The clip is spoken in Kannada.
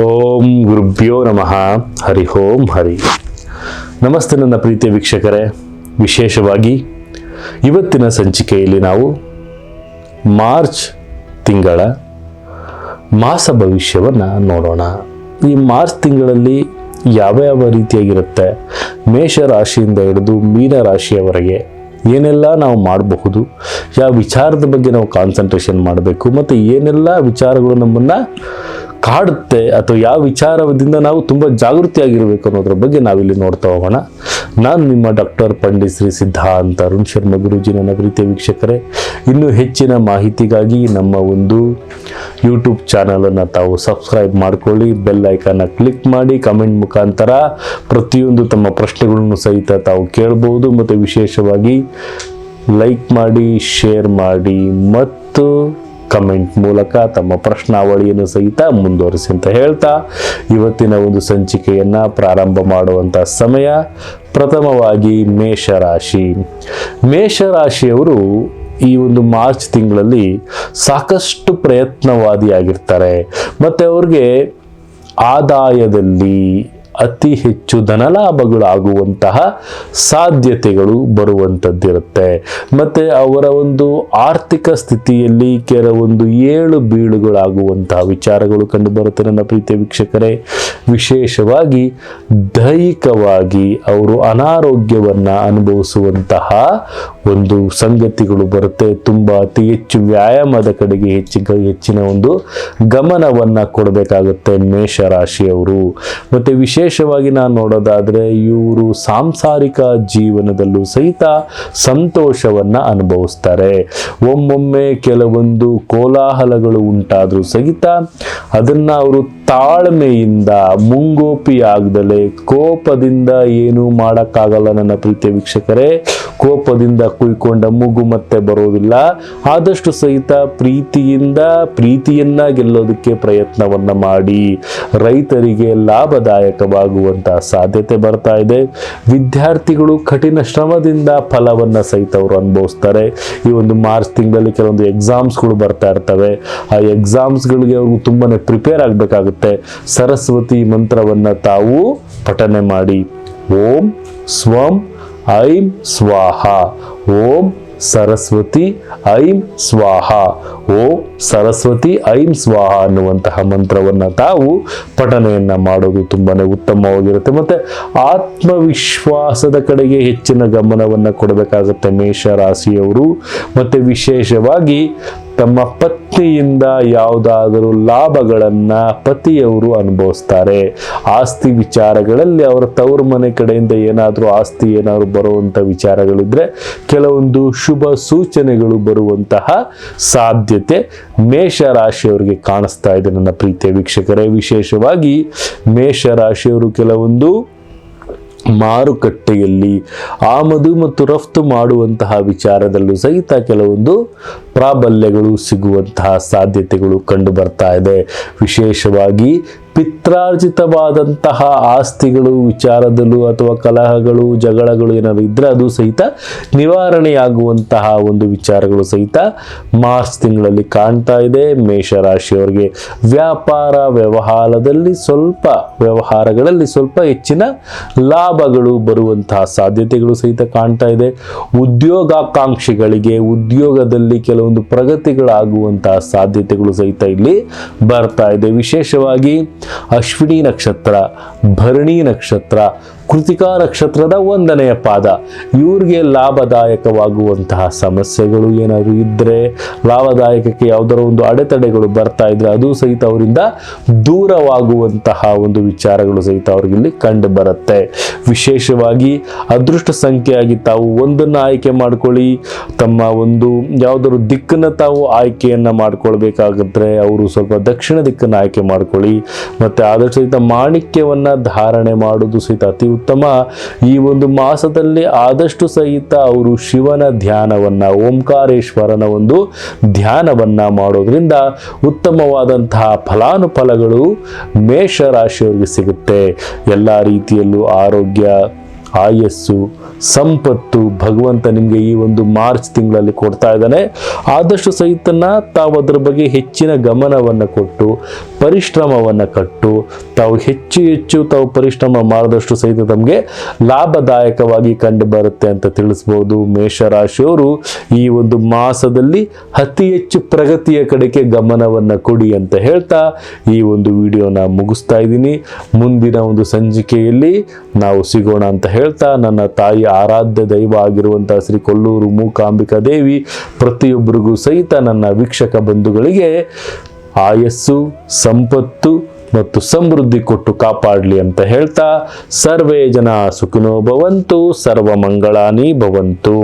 ಓಂ ಗುರುಭ್ಯೋ ನಮಃ. ಹರಿ ಓಂ ಹರಿ. ನಮಸ್ತೆ ನನ್ನ ಪ್ರೀತಿಯ ವೀಕ್ಷಕರೇ. ವಿಶೇಷವಾಗಿ ಇವತ್ತಿನ ಸಂಚಿಕೆಯಲ್ಲಿ ನಾವು ಮಾರ್ಚ್ ತಿಂಗಳ ಮಾಸ ಭವಿಷ್ಯವನ್ನು ನೋಡೋಣ. ಈ ಮಾರ್ಚ್ ತಿಂಗಳಲ್ಲಿ ಯಾವ ರೀತಿಯಾಗಿರುತ್ತೆ, ಮೇಷ ರಾಶಿಯಿಂದ ಹಿಡಿದು ಮೀನ ರಾಶಿಯವರೆಗೆ ಏನೆಲ್ಲ ನಾವು ಮಾಡಬಹುದು, ಯಾವ ವಿಚಾರದ ಬಗ್ಗೆ ನಾವು ಕಾನ್ಸಂಟ್ರೇಷನ್ ಮಾಡಬೇಕು, ಮತ್ತು ಏನೆಲ್ಲ ವಿಚಾರಗಳು ನಮ್ಮನ್ನು ಕಾಡುತ್ತೆ ಅಥವಾ ಯಾವ ವಿಚಾರದಿಂದ ನಾವು ತುಂಬ ಜಾಗೃತಿಯಾಗಿರಬೇಕು ಅನ್ನೋದ್ರ ಬಗ್ಗೆ ನಾವಿಲ್ಲಿ ನೋಡ್ತಾ ಹೋಗೋಣ. ನಾನು ನಿಮ್ಮ ಡಾಕ್ಟರ್ ಪಂಡಿತ್ ಶ್ರೀ ಸಿದ್ಧಾಂತ ಅರುಣ್ ಶರ್ಮಾ ಗುರೂಜಿ. ನನ್ನ ಪ್ರೀತಿಯ ವೀಕ್ಷಕರೇ, ಇನ್ನೂ ಹೆಚ್ಚಿನ ಮಾಹಿತಿಗಾಗಿ ನಮ್ಮ ಒಂದು ಯೂಟ್ಯೂಬ್ ಚಾನಲನ್ನು ತಾವು ಸಬ್ಸ್ಕ್ರೈಬ್ ಮಾಡ್ಕೊಳ್ಳಿ, ಬೆಲ್ ಐಕಾನ್ನ ಕ್ಲಿಕ್ ಮಾಡಿ, ಕಮೆಂಟ್ ಮುಖಾಂತರ ಪ್ರತಿಯೊಂದು ತಮ್ಮ ಪ್ರಶ್ನೆಗಳನ್ನು ಸಹಿತ ತಾವು ಕೇಳ್ಬೋದು, ಮತ್ತು ವಿಶೇಷವಾಗಿ ಲೈಕ್ ಮಾಡಿ, ಶೇರ್ ಮಾಡಿ ಮತ್ತು ಕಮೆಂಟ್ ಮೂಲಕ ತಮ್ಮ ಪ್ರಶ್ನಾವಳಿಯನ್ನು ಸಹಿತ ಮುಂದುವರಿಸಿ ಅಂತ ಹೇಳ್ತಾ ಇವತ್ತಿನ ಒಂದು ಸಂಚಿಕೆಯನ್ನು ಪ್ರಾರಂಭ ಮಾಡುವಂಥ ಸಮಯ. ಪ್ರಥಮವಾಗಿ ಮೇಷರಾಶಿ. ಮೇಷರಾಶಿಯವರು ಈ ಒಂದು ಮಾರ್ಚ್ ತಿಂಗಳಲ್ಲಿ ಸಾಕಷ್ಟು ಪ್ರಯತ್ನವಾದಿಯಾಗಿರ್ತಾರೆ, ಮತ್ತು ಅವ್ರಿಗೆ ಆದಾಯದಲ್ಲಿ ಅತಿ ಹೆಚ್ಚು ಧನಲಾಭಗಳಾಗುವಂತಹ ಸಾಧ್ಯತೆಗಳು ಬರುವಂಥದ್ದಿರುತ್ತೆ. ಮತ್ತು ಅವರ ಒಂದು ಆರ್ಥಿಕ ಸ್ಥಿತಿಯಲ್ಲಿ ಕೆಲವೊಂದು ಏಳು ಬೀಳುಗಳಾಗುವಂತಹ ವಿಚಾರಗಳು ಕಂಡುಬರುತ್ತೆ ನನ್ನ ಪ್ರೀತಿಯ ವೀಕ್ಷಕರೇ. ವಿಶೇಷವಾಗಿ ದೈಹಿಕವಾಗಿ ಅವರು ಅನಾರೋಗ್ಯವನ್ನು ಅನುಭವಿಸುವಂತಹ ಒಂದು ಸಂಗತಿಗಳು ಬರುತ್ತೆ. ತುಂಬ ಅತಿ ಹೆಚ್ಚು ವ್ಯಾಯಾಮದ ಕಡೆಗೆ ಹೆಚ್ಚಿನ ಒಂದು ಗಮನವನ್ನು ಕೊಡಬೇಕಾಗುತ್ತೆ ಮೇಷರಾಶಿಯವರು. ಮತ್ತು ವಿಶೇಷವಾಗಿ ನಾನು ನೋಡೋದಾದರೆ ಇವರು ಸಾಂಸಾರಿಕ ಜೀವನದಲ್ಲೂ ಸಹಿತ ಸಂತೋಷವನ್ನು ಅನುಭವಿಸ್ತಾರೆ. ಒಮ್ಮೊಮ್ಮೆ ಕೆಲವೊಂದು ಕೋಲಾಹಲಗಳು ಉಂಟಾದರೂ ಸಹಿತ ಅದನ್ನು ಅವರು ತಾಳ್ಮೆಯಿಂದ, ಮುಂಗೋಪಿಯಾಗದಲೇ, ಕೋಪದಿಂದ ಏನೂ ಮಾಡೋಕ್ಕಾಗಲ್ಲ ನನ್ನ ಪ್ರೀತಿಯ ವೀಕ್ಷಕರೇ. ಕೋಪದಿಂದ ಕುಯ್ಕೊಂಡ ಮೂಗು ಮತ್ತೆ ಬರೋದಿಲ್ಲ. ಆದಷ್ಟು ಸಹಿತ ಪ್ರೀತಿಯನ್ನ ಗೆಲ್ಲೋದಕ್ಕೆ ಪ್ರಯತ್ನವನ್ನ ಮಾಡಿ ರೈತರಿಗೆ ಲಾಭದಾಯಕವಾಗುವಂತಹ ಸಾಧ್ಯತೆ ಬರ್ತಾ ಇದೆ. ವಿದ್ಯಾರ್ಥಿಗಳು ಕಠಿಣ ಶ್ರಮದಿಂದ ಫಲವನ್ನ ಸಹಿತ ಅವರು ಅನುಭವಿಸ್ತಾರೆ. ಈ ಒಂದು ಮಾರ್ಚ್ ತಿಂಗಳಲ್ಲಿ ಕೆಲವೊಂದು ಎಕ್ಸಾಮ್ಸ್ಗಳು ಬರ್ತಾ ಇರ್ತವೆ. ಆ ಎಕ್ಸಾಮ್ಸ್ಗಳಿಗೆ ಅವರು ತುಂಬಾನೇ ಪ್ರಿಪೇರ್ ಆಗಬೇಕಾಗುತ್ತೆ. ಸರಸ್ವತಿ ಮಂತ್ರವನ್ನ ತಾವು ಪಠನೆ ಮಾಡಿ. ಓಂ ಸ್ವಂ ಐಂ ಸ್ವಾಹ, ಓಂ ಸರಸ್ವತಿ ಐಂ ಸ್ವಾಹ, ಓಂ ಸರಸ್ವತಿ ಐಂ ಸ್ವಾಹ ಅನ್ನುವಂತಹ ಮಂತ್ರವನ್ನು ತಾವು ಪಠನೆಯನ್ನ ಮಾಡೋದು ತುಂಬಾನೇ ಉತ್ತಮವಾಗಿರುತ್ತೆ. ಮತ್ತೆ ಆತ್ಮವಿಶ್ವಾಸದ ಕಡೆಗೆ ಹೆಚ್ಚಿನ ಗಮನವನ್ನು ಕೊಡಬೇಕಾಗುತ್ತೆ ಮೇಷರಾಶಿಯವರು. ಮತ್ತೆ ವಿಶೇಷವಾಗಿ ತಮ್ಮ ಪತ್ನಿಯಿಂದ ಯಾವುದಾದರೂ ಲಾಭಗಳನ್ನು ಪತಿಯವರು ಅನುಭವಿಸ್ತಾರೆ. ಆಸ್ತಿ ವಿಚಾರಗಳಲ್ಲಿ ಅವರ ತವರು ಮನೆ ಕಡೆಯಿಂದ ಆಸ್ತಿ ಏನಾದರೂ ಬರುವಂಥ ವಿಚಾರಗಳಿದ್ರೆ ಕೆಲವೊಂದು ಶುಭ ಸೂಚನೆಗಳು ಬರುವಂತಹ ಸಾಧ್ಯತೆ ಮೇಷರಾಶಿಯವರಿಗೆ ಕಾಣಿಸ್ತಾ ಇದೆ ನನ್ನ ಪ್ರೀತಿಯ ವೀಕ್ಷಕರೇ. ವಿಶೇಷವಾಗಿ ಮೇಷರಾಶಿಯವರು ಕೆಲವೊಂದು ಮಾರುಕಟ್ಟೆಯಲ್ಲಿ ಆಮದು ಮತ್ತು ರಫ್ತು ಮಾಡುವಂತಹ ವಿಚಾರದಲ್ಲೂ ಸಹಿತ ಕೆಲವೊಂದು ಪ್ರಾಬಲ್ಯಗಳು ಸಿಗುವಂತಹ ಸಾಧ್ಯತೆಗಳು ಕಂಡು ಬರ್ತಾ ಇದೆ. ವಿಶೇಷವಾಗಿ ಪಿತ್ರಾರ್ಜಿತವಾದಂತಹ ಆಸ್ತಿಗಳು ವಿಚಾರದಲ್ಲೂ ಅಥವಾ ಕಲಹಗಳು, ಜಗಳಗಳು ಏನಾದರೂ ಇದ್ದರೆ ಅದು ಸಹಿತ ನಿವಾರಣೆಯಾಗುವಂತಹ ಒಂದು ವಿಚಾರಗಳು ಸಹಿತ ಮಾರ್ಚ್ ತಿಂಗಳಲ್ಲಿ ಕಾಣ್ತಾ ಇದೆ ಮೇಷರಾಶಿಯವರಿಗೆ. ವ್ಯವಹಾರಗಳಲ್ಲಿ ಸ್ವಲ್ಪ ಹೆಚ್ಚಿನ ಲಾಭಗಳು ಬರುವಂತಹ ಸಾಧ್ಯತೆಗಳು ಸಹಿತ ಕಾಣ್ತಾ ಇದೆ. ಉದ್ಯೋಗಾಕಾಂಕ್ಷಿಗಳಿಗೆ ಉದ್ಯೋಗದಲ್ಲಿ ಕೆಲವೊಂದು ಪ್ರಗತಿಗಳಾಗುವಂತಹ ಸಾಧ್ಯತೆಗಳು ಸಹಿತ ಇಲ್ಲಿ ಬರ್ತಾ ಇದೆ. ವಿಶೇಷವಾಗಿ ಅಶ್ವಿನಿ ನಕ್ಷತ್ರ, ಭರಣಿ ನಕ್ಷತ್ರ, ಕೃತಿಕಾ ನಕ್ಷತ್ರದ 1ನೇ ಪಾದ ಇವ್ರಿಗೆ ಲಾಭದಾಯಕವಾಗುವಂತಹ ಸಮಸ್ಯೆಗಳು ಏನಾದರೂ ಇದ್ದರೆ, ಲಾಭದಾಯಕಕ್ಕೆ ಯಾವುದರ ಒಂದು ಅಡೆತಡೆಗಳು ಬರ್ತಾ ಇದ್ರೆ ಅದು ಸಹಿತ ಅವರಿಂದ ದೂರವಾಗುವಂತಹ ಒಂದು ವಿಚಾರಗಳು ಸಹಿತ ಅವ್ರಿಗೆ ಇಲ್ಲಿ ಕಂಡು ಬರುತ್ತೆ. ವಿಶೇಷವಾಗಿ ಅದೃಷ್ಟ ಸಂಖ್ಯೆಯಾಗಿ ತಾವು ಒಂದನ್ನು ಆಯ್ಕೆ ಮಾಡ್ಕೊಳ್ಳಿ. ತಮ್ಮ ಒಂದು ಯಾವುದಾದ್ರು ದಿಕ್ಕನ್ನು ತಾವು ಆಯ್ಕೆಯನ್ನ ಮಾಡ್ಕೊಳ್ಬೇಕಾಗಿದ್ರೆ ಅವರು ಸ್ವಲ್ಪ ದಕ್ಷಿಣ ದಿಕ್ಕನ್ನು ಆಯ್ಕೆ ಮಾಡ್ಕೊಳ್ಳಿ. ಮತ್ತೆ ಆದಷ್ಟು ಸಹಿತ ಮಾಣಿಕ್ಯವನ್ನ ಧಾರಣೆ ಮಾಡೋದು ಸಹಿತ ಅತಿ ಉತ್ತಮ. ಈ ಒಂದು ಮಾಸದಲ್ಲಿ ಆದಷ್ಟು ಸಹಿತ ಅವರು ಶಿವನ ಧ್ಯಾನವನ್ನ, ಓಂಕಾರೇಶ್ವರನ ಒಂದು ಧ್ಯಾನವನ್ನ ಮಾಡೋದ್ರಿಂದ ಉತ್ತಮವಾದಂತಹ ಫಲಾನುಫಲಗಳು ಮೇಷರಾಶಿಯವರಿಗೆ ಸಿಗುತ್ತೆ. ಎಲ್ಲ ರೀತಿಯಲ್ಲೂ ಆರೋಗ್ಯ, ಆಯಸ್ಸು, ಸಂಪತ್ತು ಭಗವಂತ ನಿಮಗೆ ಈ ಒಂದು ಮಾರ್ಚ್ ತಿಂಗಳಲ್ಲಿ ಕೊಡ್ತಾ ಇದ್ದಾನೆ. ಆದಷ್ಟು ಸಹಿತನ ತಾವು ಅದರ ಬಗ್ಗೆ ಹೆಚ್ಚಿನ ಗಮನವನ್ನು ಕೊಟ್ಟು ಪರಿಶ್ರಮವನ್ನು ಕಟ್ಟು ತಾವು ಹೆಚ್ಚು ತಾವು ಪರಿಶ್ರಮ ಮಾಡಿದಷ್ಟು ಸಹಿತ ತಮಗೆ ಲಾಭದಾಯಕವಾಗಿ ಕಂಡು ಬರುತ್ತೆ ಅಂತ ತಿಳಿಸ್ಬೋದು. ಮೇಷರಾಶಿಯವರು ಈ ಒಂದು ಮಾಸದಲ್ಲಿ ಅತಿ ಹೆಚ್ಚು ಪ್ರಗತಿಯ ಕಡೆಗೆ ಗಮನವನ್ನು ಕೊಡಿ ಅಂತ ಹೇಳ್ತಾ ಈ ಒಂದು ವಿಡಿಯೋನ ಮುಗಿಸ್ತಾ ಇದ್ದೀನಿ. ಮುಂದಿನ ಒಂದು ಸಂಚಿಕೆಯಲ್ಲಿ ನಾವು ಸಿಗೋಣ ಅಂತ ಹೇಳ್ತಾ ನನ್ನ ತಾಯಿ ಆರಾಧ್ಯ ದೈವ ಆಗಿರುವಂತಹ ಶ್ರೀ ಕೊಲ್ಲೂರು ಮೂಕಾಂಬಿಕಾ ದೇವಿ ಪ್ರತಿಯೊಬ್ಬರಿಗೂ ಸಹಿತ ನನ್ನ ವೀಕ್ಷಕ ಬಂಧುಗಳಿಗೆ ಆಯಸ್ಸು, ಸಂಪತ್ತು ಮತ್ತು ಸಮೃದ್ಧಿ ಕೊಟ್ಟು ಕಾಪಾಡಲಿ ಅಂತ ಹೇಳ್ತಾ ಸರ್ವೇ ಜನ ಸುಖಿನೋ ಭವಂತು, ಸರ್ವ ಮಂಗಳಾನಿ ಭವಂತು.